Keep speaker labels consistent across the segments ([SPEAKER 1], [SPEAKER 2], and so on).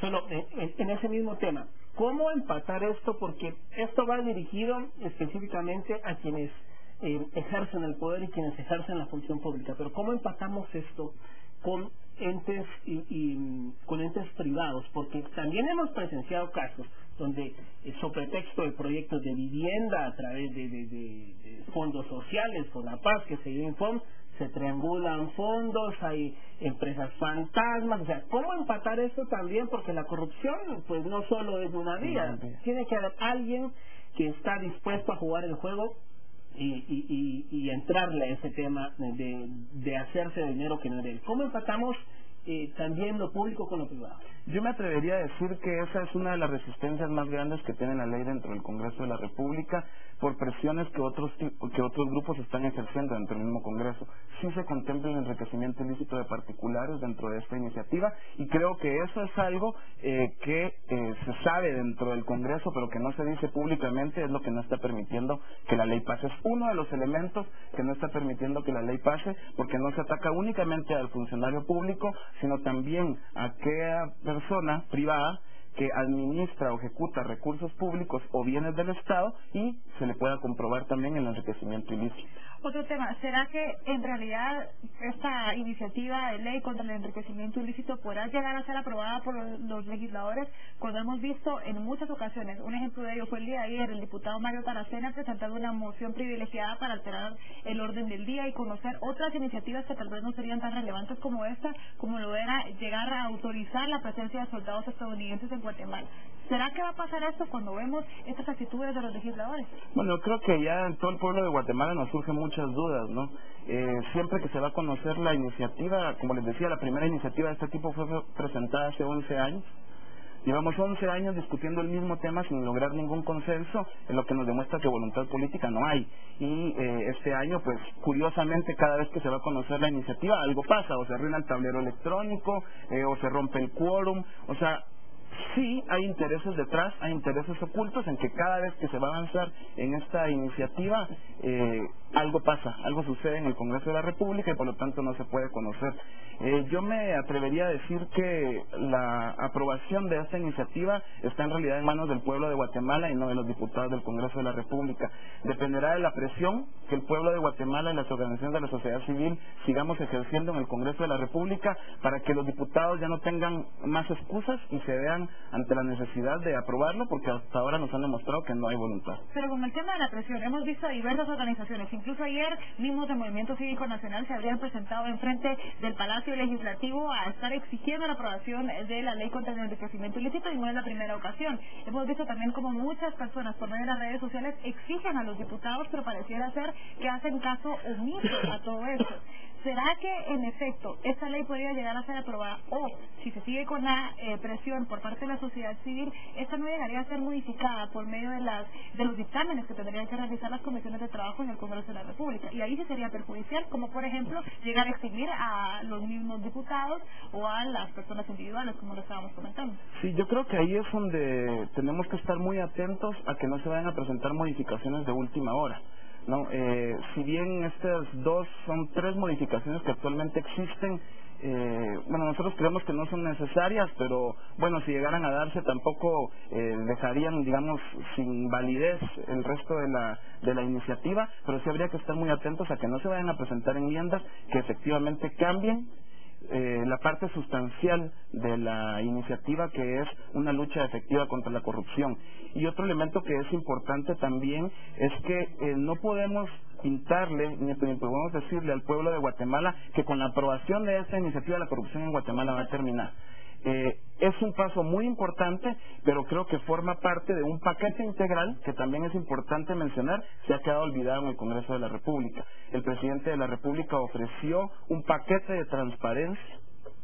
[SPEAKER 1] Solo en ese mismo tema, ¿cómo empatar esto? Porque esto va dirigido específicamente a quienes ejercen el poder y quienes ejercen la función pública, pero ¿cómo empatamos esto con entes con entes privados? Porque también hemos presenciado casos donde sobre pretexto de proyectos de vivienda a través de fondos sociales, con la paz que se dio en FOM, se triangulan fondos, hay empresas fantasmas, o sea, ¿cómo empatar eso también? Porque la corrupción pues no solo es una vía, tiene que haber alguien que está dispuesto a jugar el juego y entrarle a ese tema de hacerse dinero que no es de él. ¿Cómo empatamos también lo público con lo privado?
[SPEAKER 2] Yo me atrevería a decir que esa es una de las resistencias más grandes que tiene la ley dentro del Congreso de la República por presiones que otros grupos están ejerciendo dentro del mismo Congreso. Sí se contempla el enriquecimiento ilícito de particulares dentro de esta iniciativa y creo que eso es algo que se sabe dentro del Congreso pero que no se dice públicamente, es lo que no está permitiendo que la ley pase. Es uno de los elementos que no está permitiendo que la ley pase porque no se ataca únicamente al funcionario público, sino también a aquella persona privada que administra o ejecuta recursos públicos o bienes del Estado y se le pueda comprobar también el enriquecimiento ilícito.
[SPEAKER 3] Otro tema, ¿será que en realidad esta iniciativa de ley contra el enriquecimiento ilícito podrá llegar a ser aprobada por los legisladores cuando hemos visto en muchas ocasiones? Un ejemplo de ello fue el día de ayer, el diputado Mario Taracena presentando una moción privilegiada para alterar el orden del día y conocer otras iniciativas que tal vez no serían tan relevantes como esta, como lo era llegar a autorizar la presencia de soldados estadounidenses en Guatemala. ¿Será que va a pasar esto cuando vemos estas actitudes de los legisladores?
[SPEAKER 2] Bueno, creo que ya en todo el pueblo de Guatemala nos surgen muchas dudas, ¿no? Siempre que se va a conocer la iniciativa, como les decía, la primera iniciativa de este tipo fue presentada hace 11 años. Llevamos 11 años discutiendo el mismo tema sin lograr ningún consenso, en lo que nos demuestra que voluntad política no hay. Y este año, pues, curiosamente, cada vez que se va a conocer la iniciativa, algo pasa, o se arruina el tablero electrónico, o se rompe el quórum, o sea, sí hay intereses detrás, hay intereses ocultos en que cada vez que se va a avanzar en esta iniciativa algo pasa, algo sucede en el Congreso de la República y por lo tanto no se puede conocer. Yo me atrevería a decir que la aprobación de esta iniciativa está en realidad en manos del pueblo de Guatemala y no de los diputados del Congreso de la República. Dependerá de la presión que el pueblo de Guatemala y las organizaciones de la sociedad civil sigamos ejerciendo en el Congreso de la República para que los diputados ya no tengan más excusas y se vean ante la necesidad de aprobarlo, porque hasta ahora nos han demostrado que no hay voluntad.
[SPEAKER 3] Pero con el tema de la presión, hemos visto a diversas organizaciones, incluso ayer mismos del Movimiento Cívico Nacional se habrían presentado enfrente del Palacio Legislativo a estar exigiendo la aprobación de la ley contra el enriquecimiento ilícito, y no es la primera ocasión. Hemos visto también como muchas personas por medio de las redes sociales exigen a los diputados, pero pareciera ser que hacen caso omiso a todo esto. ¿Será que en efecto esta ley podría llegar a ser aprobada, o si se sigue con la presión por parte de la sociedad civil, esta no llegaría a ser modificada por medio de los dictámenes que tendrían que realizar las comisiones de trabajo en el Congreso de la República? Y ahí sí sería perjudicial, como por ejemplo llegar a exigir a los mismos diputados o a las personas individuales, como lo estábamos comentando.
[SPEAKER 2] Sí, yo creo que ahí es donde tenemos que estar muy atentos a que no se vayan a presentar modificaciones de última hora. No, si bien estas son 3 modificaciones que actualmente existen, bueno, nosotros creemos que no son necesarias, pero bueno, si llegaran a darse tampoco dejarían, digamos, sin validez el resto de la iniciativa, pero sí habría que estar muy atentos a que no se vayan a presentar enmiendas que efectivamente cambien la parte sustancial de la iniciativa, que es una lucha efectiva contra la corrupción. Y otro elemento que es importante también es que no podemos pintarle, ni podemos decirle al pueblo de Guatemala que con la aprobación de esta iniciativa la corrupción en Guatemala va a terminar. Es un paso muy importante, pero creo que forma parte de un paquete integral que también es importante mencionar, se ha quedado olvidado en el Congreso de la República. El presidente de la República ofreció un paquete de transparencia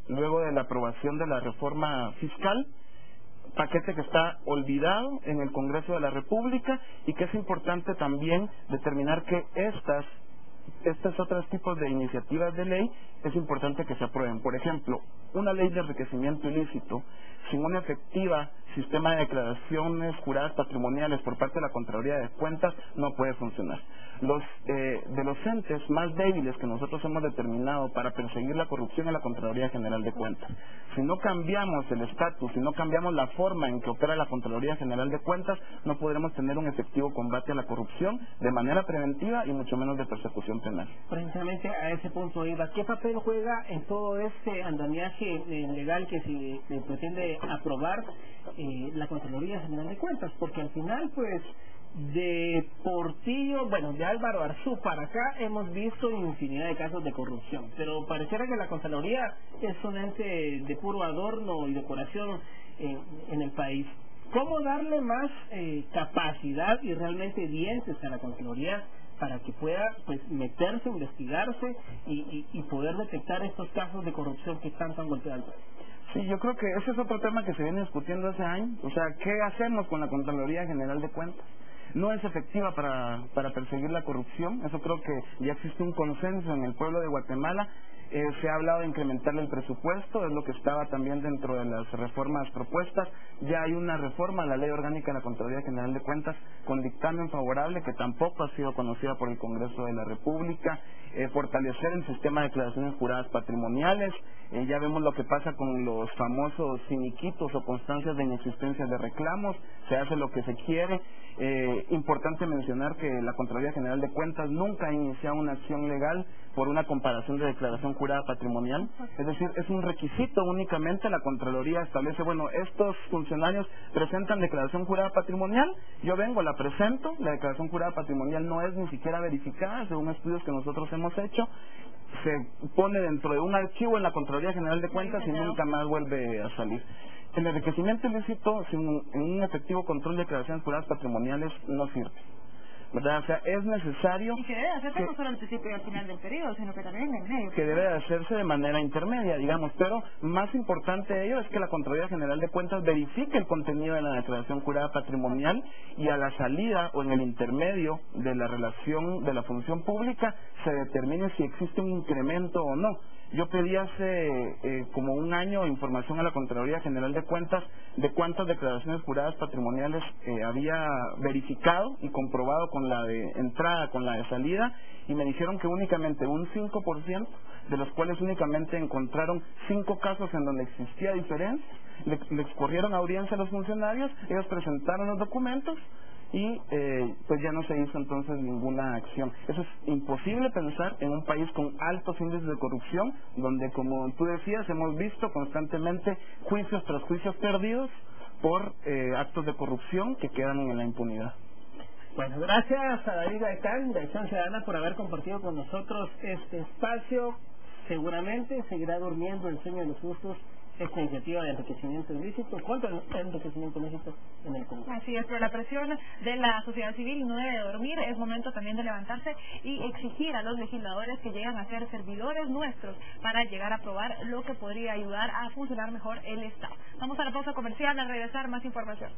[SPEAKER 2] luego de la aprobación de la reforma fiscal, paquete que está olvidado en el Congreso de la República y que es importante también determinar que estas estos otros tipos de iniciativas de ley es importante que se aprueben. Por ejemplo, una ley de enriquecimiento ilícito sin una efectiva sistema de declaraciones juradas patrimoniales por parte de la Contraloría de Cuentas no puede funcionar. De los entes más débiles que nosotros hemos determinado para perseguir la corrupción es la Contraloría General de Cuentas. Si no cambiamos el estatus, si no cambiamos la forma en que opera la Contraloría General de Cuentas, no podremos tener un efectivo combate a la corrupción de manera preventiva y mucho menos de persecución penal.
[SPEAKER 1] Precisamente a ese punto iba. ¿Qué papel juega en todo este andamiaje legal que se pretende aprobar la Contraloría General de Cuentas? Porque al final, pues, de Portillo, de Álvaro Arzú para acá hemos visto infinidad de casos de corrupción, pero pareciera que la Contraloría es un ente de puro adorno y decoración en el país. ¿Cómo darle más capacidad y realmente dientes a la Contraloría para que pueda, pues, meterse, investigarse y poder detectar estos casos de corrupción que tanto han golpeado al país?
[SPEAKER 2] Sí, yo creo que ese es otro tema que se viene discutiendo hace años. O sea, ¿qué hacemos con la Contraloría General de Cuentas? No es efectiva para perseguir la corrupción. Eso creo que ya existe un consenso en el pueblo de Guatemala. Se ha hablado de incrementarle el presupuesto, es lo que estaba también dentro de las reformas propuestas. Ya hay una reforma a la Ley Orgánica de la Contraloría General de Cuentas con dictamen favorable que tampoco ha sido conocida por el Congreso de la República. Fortalecer el sistema de declaraciones juradas patrimoniales. Ya vemos lo que pasa con los famosos finiquitos o constancias de inexistencia de reclamos. Se hace lo que se quiere. Importante mencionar que la Contraloría General de Cuentas nunca ha iniciado una acción legal por una comparación de declaración jurada patrimonial. Es decir, es un requisito únicamente. La Contraloría establece, estos funcionarios presentan declaración jurada patrimonial, yo vengo, la presento, la declaración jurada patrimonial no es ni siquiera verificada según estudios que nosotros hemos hecho, se pone dentro de un archivo en la Contraloría General de Cuentas y nunca más vuelve a salir. El enriquecimiento ilícito sin un efectivo control de declaraciones juradas patrimoniales no sirve, ¿verdad? O sea, es necesario...
[SPEAKER 3] Y que debe hacerse no solo al principio y al final del periodo, sino que también en el medio.
[SPEAKER 2] Que debe hacerse de manera intermedia, digamos, pero más importante de ello es que la Contraloría General de Cuentas verifique el contenido de la declaración jurada patrimonial y a la salida o en el intermedio de la relación de la función pública se determine si existe un incremento o no. Yo pedí hace como un año información a la Contraloría General de Cuentas de cuántas declaraciones juradas patrimoniales había verificado y comprobado con la de entrada, con la de salida, y me dijeron que únicamente un 5%, de los cuales únicamente encontraron 5 casos en donde existía diferencia, le corrieron audiencia a los funcionarios, ellos presentaron los documentos y pues ya no se hizo entonces ninguna acción. Eso es imposible pensar en un país con altos índices de corrupción, donde, como tú decías, hemos visto constantemente juicios tras juicios perdidos por actos de corrupción que quedan en la impunidad.
[SPEAKER 1] Bueno, gracias a David Gaitán de Acción Ciudadana por haber compartido con nosotros este espacio. Seguramente seguirá durmiendo el sueño de los justos esta iniciativa de enriquecimiento ilícito, contra el enriquecimiento ilícito en el Congreso.
[SPEAKER 3] Así es, pero la presión de la sociedad civil no debe dormir, es momento también de levantarse y exigir a los legisladores que llegan a ser servidores nuestros para llegar a aprobar lo que podría ayudar a funcionar mejor el Estado. Vamos a la pausa comercial, al regresar más información.